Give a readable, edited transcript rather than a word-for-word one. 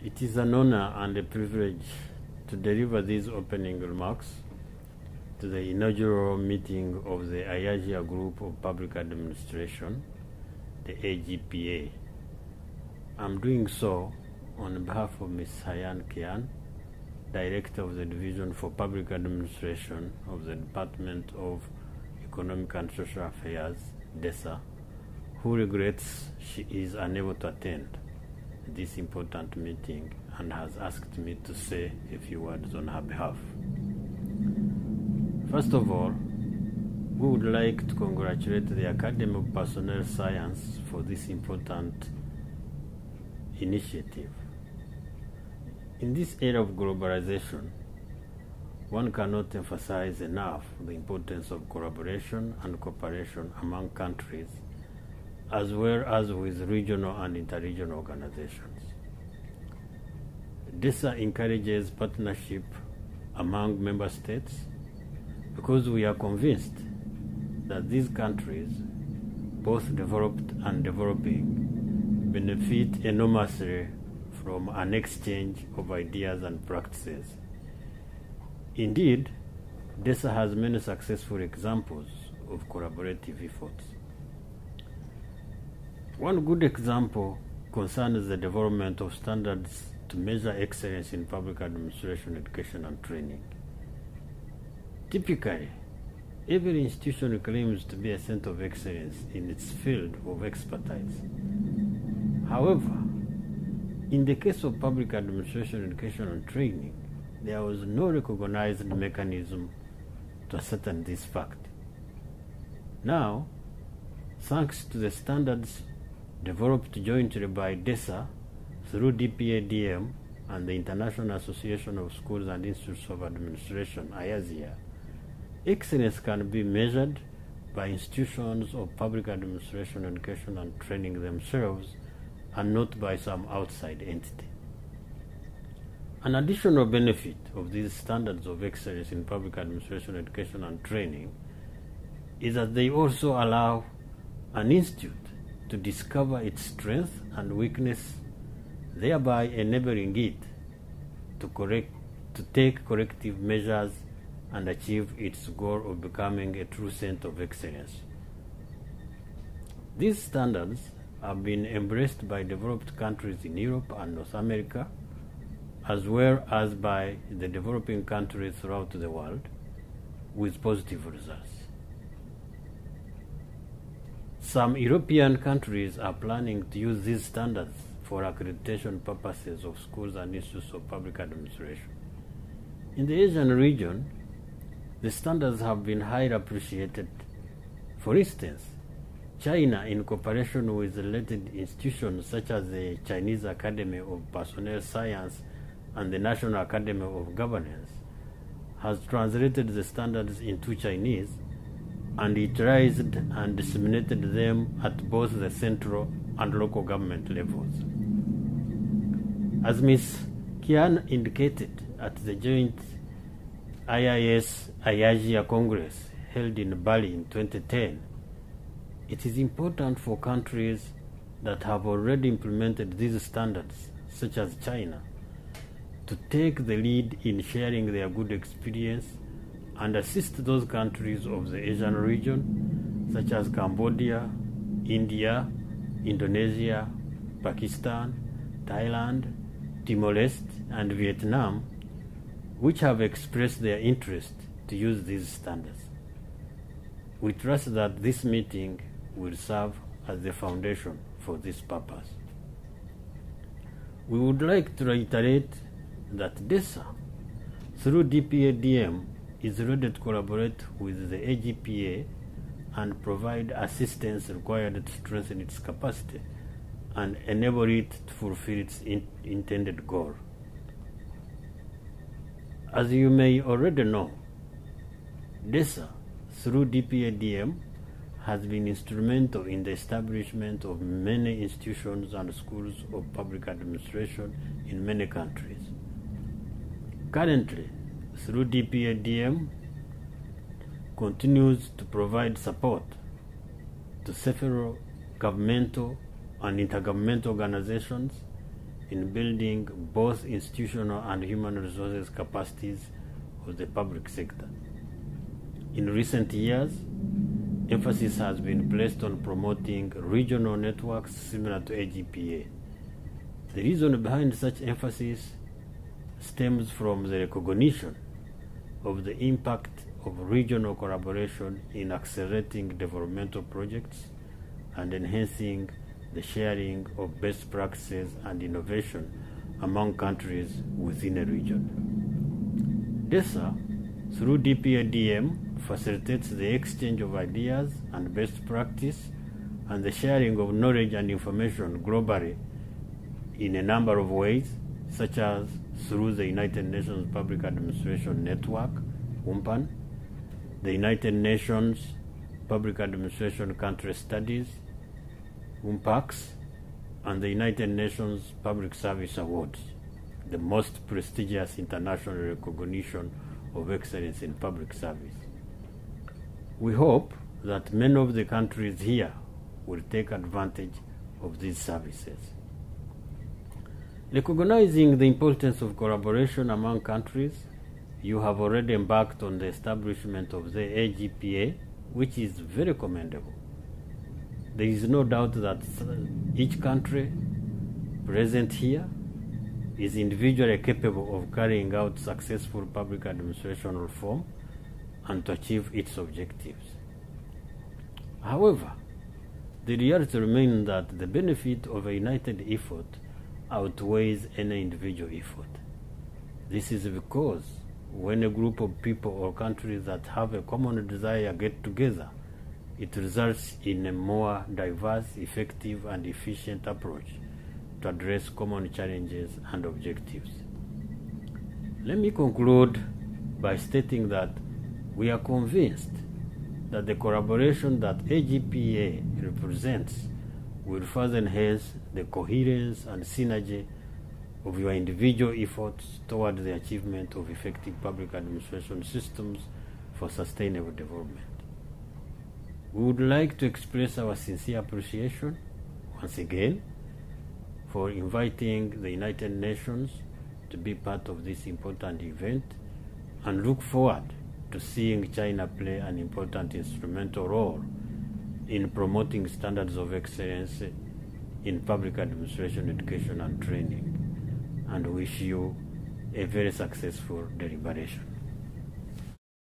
It is an honor and a privilege to deliver these opening remarks to the inaugural meeting of the Haiyan Qian Group of Public Administration, the AGPA. I'm doing so on behalf of Ms. Haiyan Qian, Director of the Division for Public Administration of the Department of Economic and Social Affairs, DESA, who regrets she is unable to attend this important meeting and has asked me to say a few words on her behalf. First of all, we would like to congratulate the Academy of Personnel Science for this important initiative. In this era of globalization, one cannot emphasize enough the importance of collaboration and cooperation among countries, as well as with regional and interregional organizations. DESA encourages partnership among member states because we are convinced that these countries, both developed and developing, benefit enormously from an exchange of ideas and practices. Indeed, DESA has many successful examples of collaborative efforts. One good example concerns the development of standards to measure excellence in public administration, education, and training. Typically, every institution claims to be a center of excellence in its field of expertise. However, in the case of public administration, education, and training, there was no recognized mechanism to ascertain this fact. Now, thanks to the standards developed jointly by DESA through DPADM and the International Association of Schools and Institutes of Administration, IASIA, excellence can be measured by institutions of public administration, education, and training themselves, and not by some outside entity. An additional benefit of these standards of excellence in public administration, education, and training is that they also allow an institute to discover its strength and weakness, thereby enabling it to take corrective measures and achieve its goal of becoming a true center of excellence. These standards have been embraced by developed countries in Europe and North America, as well as by the developing countries throughout the world, with positive results. Some European countries are planning to use these standards for accreditation purposes of schools and institutes of public administration. In the Asian region, the standards have been highly appreciated. For instance, China, in cooperation with related institutions such as the Chinese Academy of Personnel Science and the National Academy of Governance, has translated the standards into Chinese and utilized and disseminated them at both the central and local government levels. As Ms. Qian indicated at the joint IIS-Haiyan Qian Congress held in Bali in 2010, it is important for countries that have already implemented these standards, such as China, to take the lead in sharing their good experience and assist those countries of the Asian region, such as Cambodia, India, Indonesia, Pakistan, Thailand, Timor-Leste, and Vietnam, which have expressed their interest to use these standards. We trust that this meeting will serve as the foundation for this purpose. We would like to reiterate that DESA, through DPADM, is ready to collaborate with the AGPA and provide assistance required to strengthen its capacity and enable it to fulfill its intended goal. As you may already know, DESA, through DPADM, has been instrumental in the establishment of many institutions and schools of public administration in many countries. Currently, through DPADM, continues to provide support to several governmental and intergovernmental organizations, in building both institutional and human resources capacities of the public sector. In recent years, emphasis has been placed on promoting regional networks similar to AGPA. The reason behind such emphasis stems from the recognition of the impact of regional collaboration in accelerating developmental projects and enhancing the sharing of best practices and innovation among countries within a region. DESA, through DPADM, facilitates the exchange of ideas and best practice and the sharing of knowledge and information globally in a number of ways, such as through the United Nations Public Administration Network, UNPAN, the United Nations Public Administration Country Studies, UNPACS, and the United Nations Public Service Awards, the most prestigious international recognition of excellence in public service. We hope that many of the countries here will take advantage of these services. Recognizing the importance of collaboration among countries, you have already embarked on the establishment of the AGPA, which is very commendable. There is no doubt that each country present here is individually capable of carrying out successful public administration reform and to achieve its objectives. However, the reality remains that the benefit of a united effort outweighs any individual effort. This is because when a group of people or countries that have a common desire get together, it results in a more diverse, effective, and efficient approach to address common challenges and objectives. Let me conclude by stating that we are convinced that the collaboration that AGPA represents will further enhance the coherence and synergy of your individual efforts toward the achievement of effective public administration systems for sustainable development. We would like to express our sincere appreciation once again for inviting the United Nations to be part of this important event and look forward to seeing China play an important instrumental role in promoting standards of excellence in public administration, education, and training, and wish you a very successful deliberation.